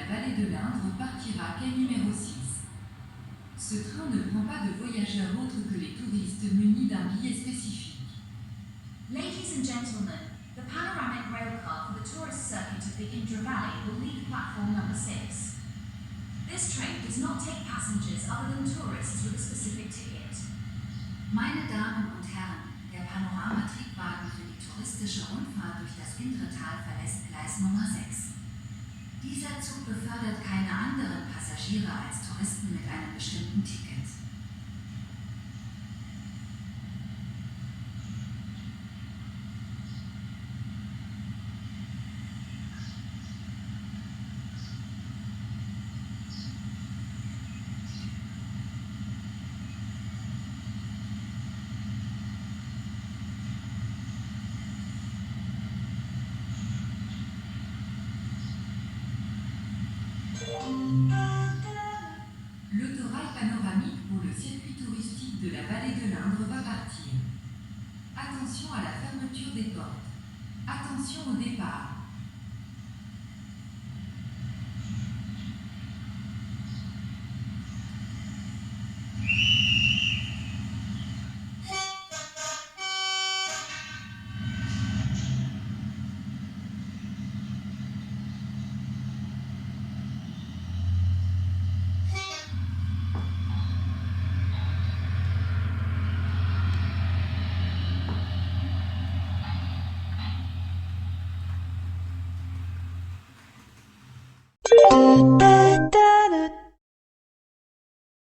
vallée de l'Indre partira quai numéro 6. Ce train ne prend pas de voyageurs autres que les touristes munis d'un billet spécifique. Ladies and gentlemen, the panoramic railcar for the tourist circuit of the Indra Valley will leave platform number 6. This train does not take passengers other than tourists with a specific ticket. Meine Damen und Herren, der Panorama-Triebwagen für die touristische Rundfahrt durch das Indretal verlässt Gleis Nummer 6. Dieser Zug befördert keine anderen Passagiere als Touristen mit einem bestimmten Ticket. L'autorail panoramique pour le circuit touristique de la vallée de l'Indre va partir. Attention à la fermeture des portes. Attention au départ.